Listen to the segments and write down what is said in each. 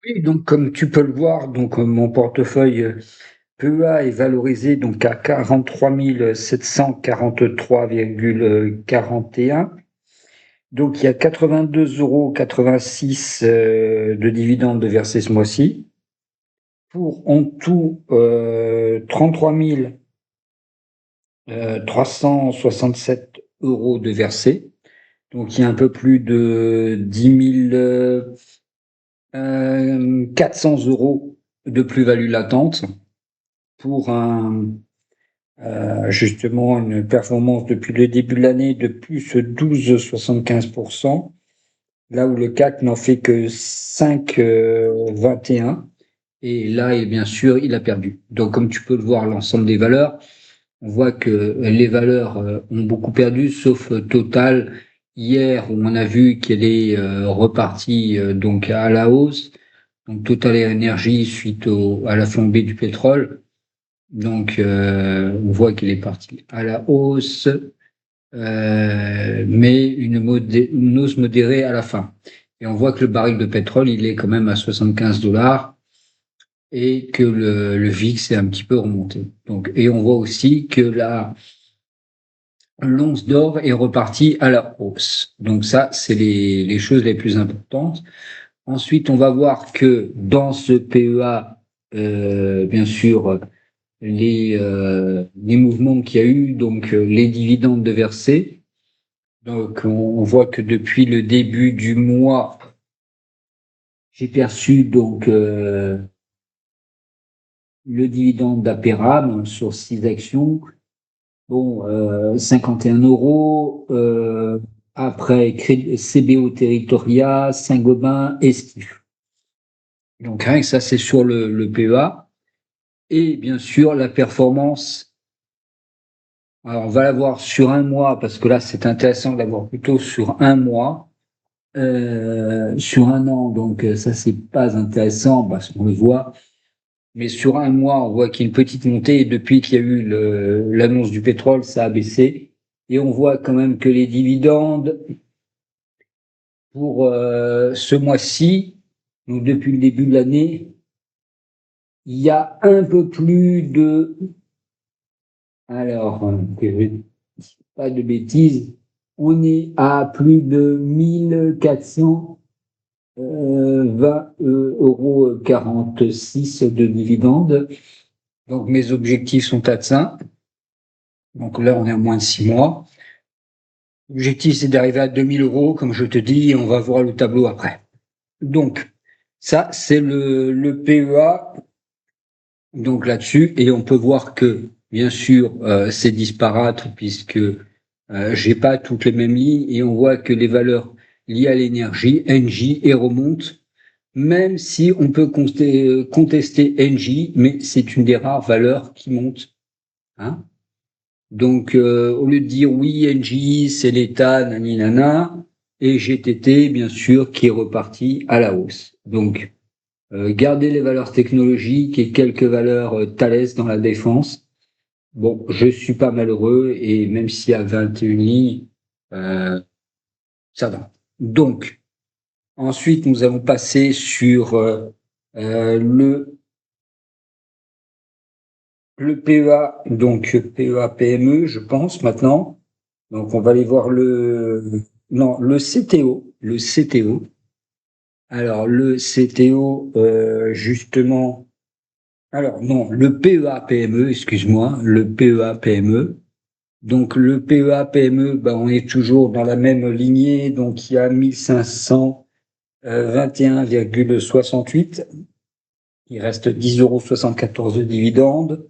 Oui, donc comme tu peux le voir, donc mon portefeuille PEA est valorisé donc à 43 743,41 €. Donc il y a 82,86 € de dividendes versés ce mois-ci, pour en tout 33 367 € de versés. Donc il y a un peu plus de 10 400 € de plus-value latente, pour justement une performance depuis le début de l'année de plus 12,75%, là où le CAC n'en fait que 5,21. Et là, et bien sûr, il a perdu. Donc, comme tu peux le voir, l'ensemble des valeurs, on voit que les valeurs ont beaucoup perdu, sauf Total, hier, où on a vu qu'elle est repartie donc à la hausse. Donc, Total Energy suite à la flambée du pétrole. Donc, on voit qu'il est parti à la hausse, mais une hausse modérée à la fin. Et on voit que le baril de pétrole, il est quand même à 75 dollars, et que le VIX est un petit peu remonté. Donc, et on voit aussi que l'once d'or est repartie à la hausse. Donc ça, c'est les choses les plus importantes. Ensuite, on va voir que dans ce PEA, bien sûr, les mouvements qu'il y a eu, donc les dividendes de versés. Donc on voit que depuis le début du mois, j'ai perçu donc le dividende d'Aperam sur 6 actions. Bon, 51 €. Après, CBO Territoria, Saint-Gobain, Estif. Donc rien que ça, c'est sur le PEA. Et bien sûr, la performance. Alors, on va la voir sur un mois, parce que là, c'est intéressant de l'avoir plutôt sur un mois. Sur un an, donc ça, c'est pas intéressant parce qu'on le voit. Mais sur un mois, on voit qu'il y a une petite montée, et depuis qu'il y a eu l'annonce du pétrole, ça a baissé. Et on voit quand même que les dividendes pour ce mois-ci, donc depuis le début de l'année, il y a un peu plus de... Alors, que je ne dise pas de bêtises, on est à plus de 1420,46 € de dividendes. Donc mes objectifs sont atteints. Donc là, on est à moins de 6 mois. L'objectif, c'est d'arriver à 2000 €, comme je te dis, et on va voir le tableau après. Donc, ça, c'est le PEA, donc là-dessus, et on peut voir que, bien sûr, c'est disparate, puisque j'ai pas toutes les mêmes lignes, et on voit que les valeurs liées à l'énergie, Engie, et remontent, même si on peut contester Engie, mais c'est une des rares valeurs qui monte, hein. Donc, au lieu de dire oui, Engie, c'est l'État, nani nana, et GTT, bien sûr, qui est reparti à la hausse. Donc, garder les valeurs technologiques et quelques valeurs Thales dans la défense. Bon, je suis pas malheureux, et même s'il y a 21 lignes, euh, ça va. Donc, ensuite, nous allons passer sur le PEA, donc PEA PME, je pense maintenant. Donc, on va aller voir non, le CTO, le CTO. Alors, le CTO, justement, alors non, le PEA-PME, excuse-moi, le PEA-PME. Donc le PEA-PME, ben, on est toujours dans la même lignée, donc il y a 1521,68 €, il reste 10,74 € de dividendes,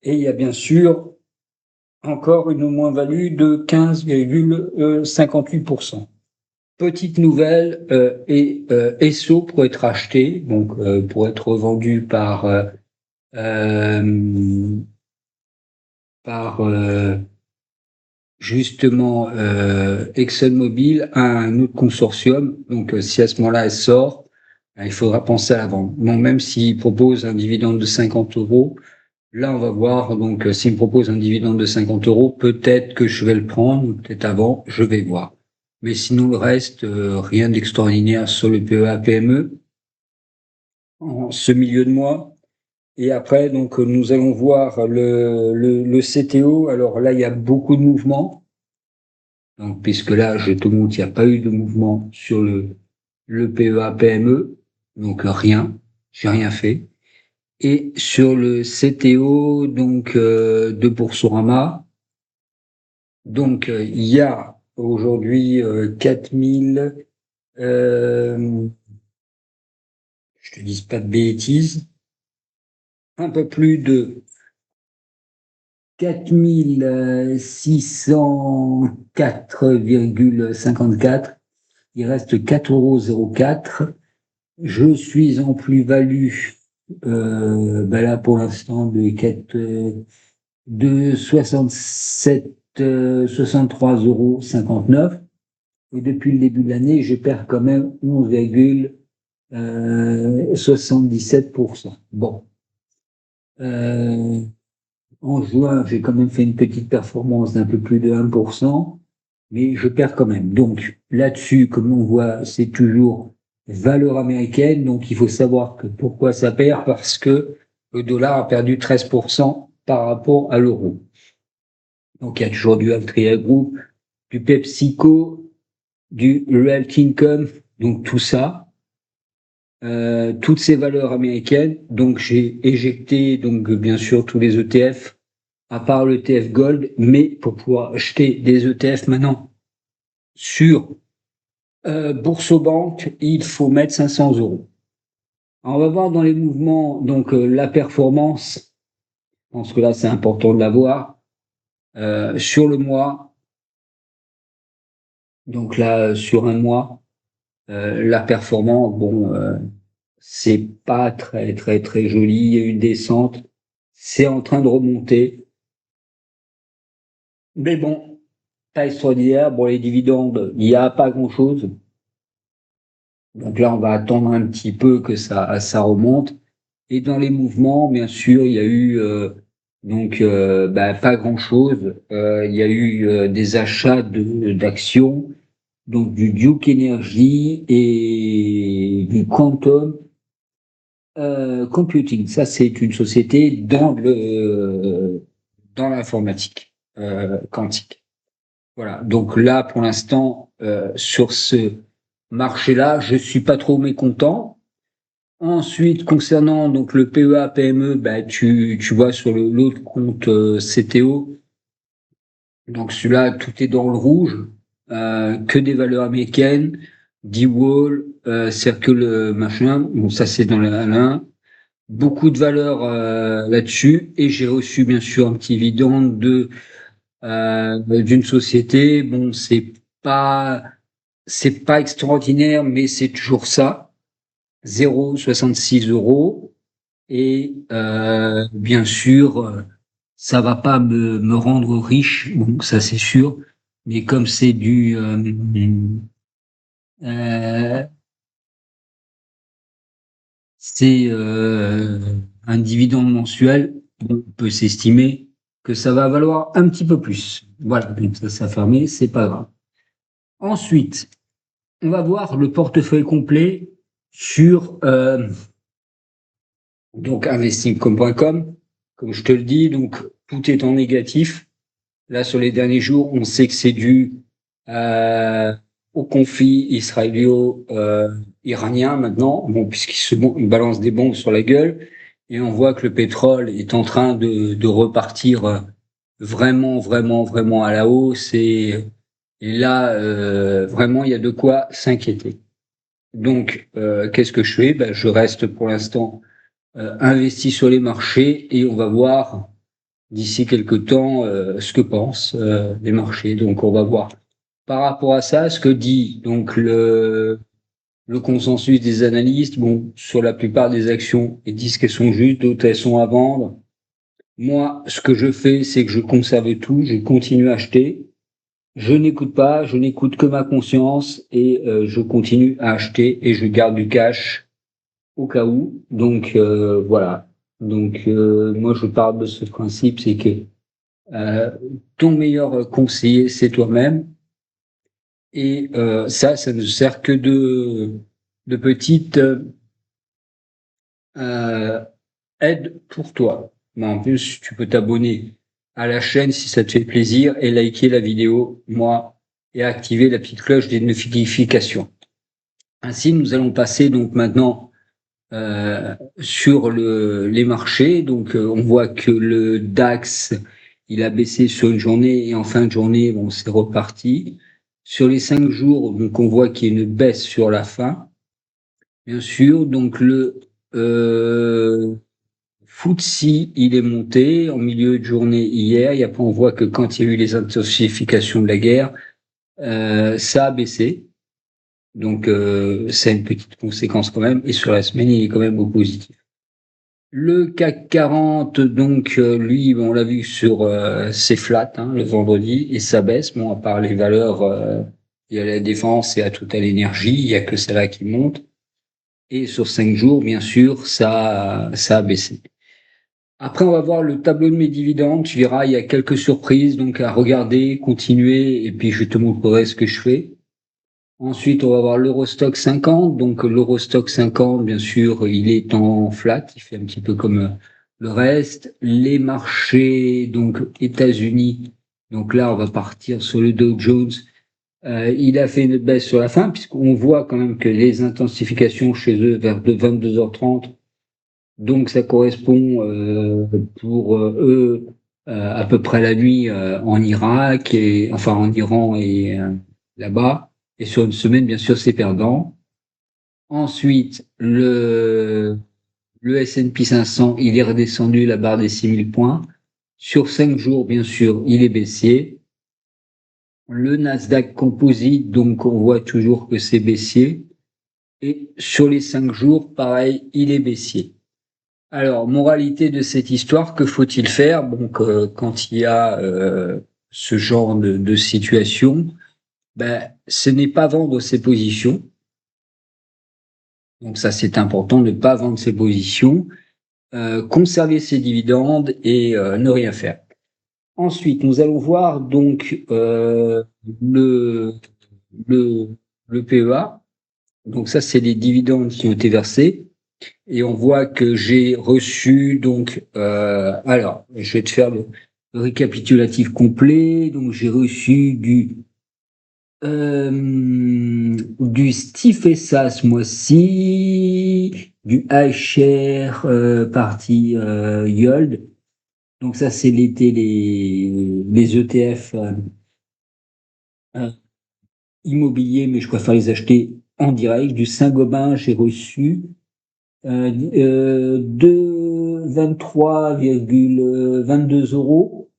et il y a bien sûr encore une moins-value de 15,58%. Petite nouvelle, et Esso pour être acheté, donc pour être vendu euh, par justement ExxonMobil à un autre consortium. Donc si à ce moment-là elle sort, il faudra penser à la vendre. Bon, même s'il propose un dividende de 50 €, là on va voir. Donc s'il me propose un dividende de 50 €, peut-être que je vais le prendre, ou peut-être avant, je vais voir. Mais sinon le reste, rien d'extraordinaire sur le PEA PME. en ce milieu de mois. Et après, donc, nous allons voir le CTO. Alors là, il y a beaucoup de mouvements. Donc, puisque là, je te montre, il n'y a pas eu de mouvement sur le PEA PME. Donc, rien. J'ai rien fait. Et sur le CTO, donc, de Boursorama, donc, il y a aujourd'hui 4000, je te dis pas de bêtises, un peu plus de 4604,54. Il reste 4,04 €. Je suis en plus-value, là pour l'instant de 67, 63,59 €. Et depuis le début de l'année, je perds quand même 11,77%. Bon. En juin, j'ai quand même fait une petite performance d'un peu plus de 1%, mais je perds quand même. Donc là-dessus, comme on voit, c'est toujours valeur américaine. Donc il faut savoir que pourquoi ça perd, parce que le dollar a perdu 13% par rapport à l'euro. Donc il y a toujours du Altria Group, du PepsiCo, du Realty Income, donc tout ça. Toutes ces valeurs américaines. Donc j'ai éjecté donc bien sûr tous les ETF, à part l'ETF Gold, mais pour pouvoir acheter des ETF maintenant sur Boursobank, il faut mettre 500 €. Alors, on va voir dans les mouvements donc la performance. Je pense que là c'est important de la voir sur le mois. Donc là sur un mois, la performance, bon, c'est pas très très très joli. Il y a eu une descente, c'est en train de remonter, mais bon, pas extraordinaire. Bon, les dividendes, il n'y a pas grand-chose. Donc là, on va attendre un petit peu que ça remonte. Et dans les mouvements, bien sûr, il y a eu pas grand-chose. Il y a eu des achats d'actions, donc du Duke Energy et du Quantum Computing. Ça, c'est une société dans l'informatique quantique. Voilà. Donc là, pour l'instant, sur ce marché-là, je suis pas trop mécontent. Ensuite, concernant donc le PEA PME, tu vois sur l'autre compte CTO, donc celui-là, tout est dans le rouge, que des valeurs américaines, D-Wall, Circle machin, bon ça c'est dans l'un, beaucoup de valeurs là-dessus, et j'ai reçu bien sûr un petit dividende d'une société. Bon, c'est pas extraordinaire, mais c'est toujours ça, 0,66 €. Et bien sûr, ça va pas me rendre riche, bon, ça c'est sûr, mais comme c'est euh, c'est un dividende mensuel, on peut s'estimer que ça va valoir un petit peu plus. Voilà, donc ça a fermé, c'est pas grave. Ensuite, on va voir le portefeuille complet sur donc investing.com. Comme je te le dis, donc tout est en négatif. Là, sur les derniers jours, on sait que c'est dû au conflit israélo-iranien maintenant, bon, ils balancent des bombes sur la gueule, et on voit que le pétrole est en train de repartir vraiment, vraiment, vraiment à la hausse, et là, vraiment, il y a de quoi s'inquiéter. Donc, qu'est-ce que je fais? Ben, je reste pour l'instant investi sur les marchés, et on va voir d'ici quelques temps ce que pensent les marchés. Donc on va voir par rapport à ça ce que dit donc le consensus des analystes. Bon, sur la plupart des actions, ils disent qu'elles sont justes, d'autres elles sont à vendre. Moi, ce que je fais, c'est que je conserve tout, je continue à acheter. Je n'écoute pas, je n'écoute que ma conscience, et je continue à acheter, et je garde du cash au cas où. Donc voilà. Donc moi je parle de ce principe, c'est que euh, ton meilleur conseiller, c'est toi-même. Et ça ne sert que de petite aide pour toi. Mais en plus, tu peux t'abonner à la chaîne si ça te fait plaisir et liker la vidéo, moi, et activer la petite cloche des notifications. Ainsi, nous allons passer donc maintenant sur les marchés. Donc, on voit que le DAX, il a baissé sur une journée et en fin de journée, bon, c'est reparti. Sur les 5 jours, donc on voit qu'il y a une baisse sur la fin, bien sûr. Donc le FTSE, il est monté en milieu de journée hier. Et après, on voit que quand il y a eu les intensifications de la guerre, ça a baissé. Donc, ça a une petite conséquence quand même. Et sur la semaine, il est quand même au positif. Le CAC 40, donc, lui, on l'a vu sur c'est flat hein, le vendredi et ça baisse. Bon, à part les valeurs, il y a la défense et à Total Énergie, il y a que celle-là qui monte. Et sur 5 jours, bien sûr, ça a baissé. Après, on va voir le tableau de mes dividendes. Tu verras, il y a quelques surprises, donc à regarder, continuer, et puis je te montrerai ce que je fais. Ensuite, on va voir l'Eurostock 50. Donc, l'Eurostock 50, bien sûr, il est en flat. Il fait un petit peu comme le reste. Les marchés, donc, États-Unis. Donc là, on va partir sur le Dow Jones. Il a fait une baisse sur la fin, puisqu'on voit quand même que les intensifications chez eux vers 22h30. Donc, ça correspond pour eux à peu près la nuit en Irak et enfin en Iran et là-bas. Et sur une semaine, bien sûr, c'est perdant. Ensuite, le S&P 500, il est redescendu la barre des 6000 points. Sur 5 jours, bien sûr, il est baissier. Le Nasdaq Composite, donc on voit toujours que c'est baissier. Et sur les 5 jours, pareil, il est baissier. Alors, moralité de cette histoire, que faut-il faire donc, quand il y a ce genre de situation? Ben, ce n'est pas vendre ses positions. Donc ça, c'est important, ne pas vendre ses positions, conserver ses dividendes et ne rien faire. Ensuite, nous allons voir donc le, le, le PEA. Donc ça, c'est les dividendes qui ont été versés. Et on voit que j'ai reçu donc alors je vais te faire le récapitulatif complet. Donc j'ai reçu du Stifesa ce mois-ci, du iShare partie Yold. Donc ça c'est les ETF euh, immobiliers, mais je préfère les acheter en direct. Du Saint-Gobain, j'ai reçu de 23,22 euros.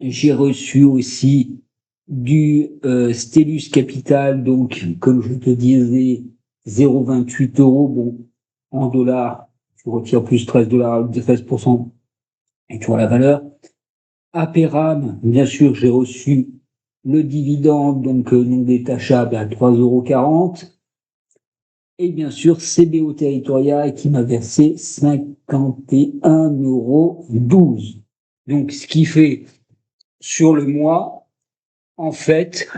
J'ai reçu aussi du Stellus Capital, donc comme je te disais, 0,28 euros. Bon, en dollars, tu retires plus 13 dollars, 13%, et tu vois la valeur. Aperam, bien sûr, j'ai reçu le dividende, donc non détachable à 3,40 €. Et bien sûr, CBO Territorial qui m'a versé 51,12 €. Donc, ce qui fait sur le mois, en fait,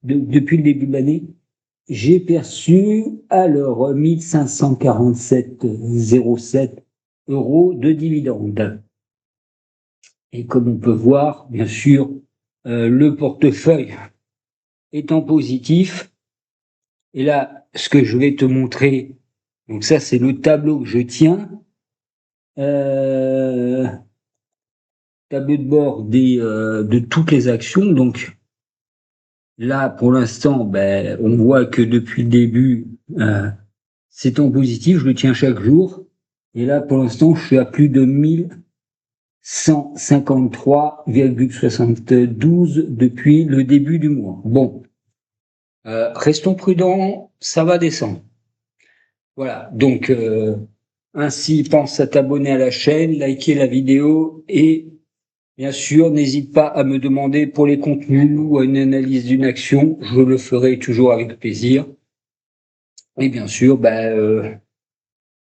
depuis le début de l'année, j'ai perçu alors 1547,07 € de dividendes. Et comme on peut voir, bien sûr, le portefeuille étant positif. Et là, ce que je vais te montrer, donc ça, c'est le tableau que je tiens. Tableau de bord de toutes les actions. Donc là, pour l'instant, ben, on voit que depuis le début, c'est en positif. Je le tiens chaque jour. Et là, pour l'instant, je suis à plus de 1153,72 depuis le début du mois. Bon, restons prudents, ça va descendre. Voilà, donc ainsi, pense à t'abonner à la chaîne, liker la vidéo et bien sûr, n'hésite pas à me demander pour les contenus ou à une analyse d'une action, je le ferai toujours avec plaisir. Et bien sûr,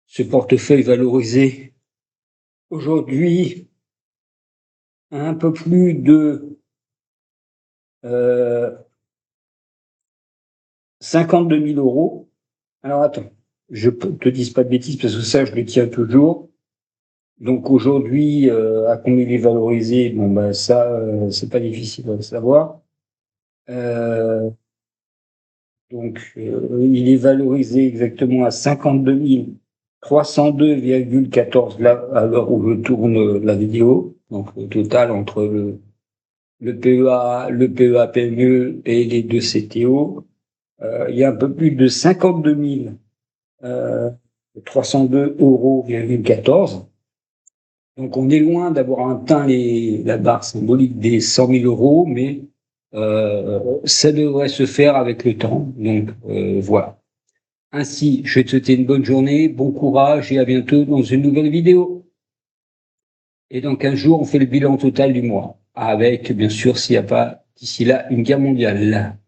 ce portefeuille valorisé aujourd'hui à un peu plus de 52 000 euros. Alors attends, je te dise pas de bêtises parce que ça, je le tiens toujours. Donc aujourd'hui, à combien il est valorisé, bon ben ça, c'est pas difficile à savoir. Il est valorisé exactement à 52 302,14 là, à l'heure où je tourne la vidéo. Donc au total, entre le PEA, le PEA PME et les deux CTO, il y a un peu plus de 52 302,14 €. Donc on est loin d'avoir atteint la barre symbolique des 100 000 €, mais ça devrait se faire avec le temps. Donc voilà. Ainsi, je vais te souhaiter une bonne journée, bon courage et à bientôt dans une nouvelle vidéo. Et dans 15 jours, on fait le bilan total du mois, avec bien sûr, s'il n'y a pas d'ici là une guerre mondiale.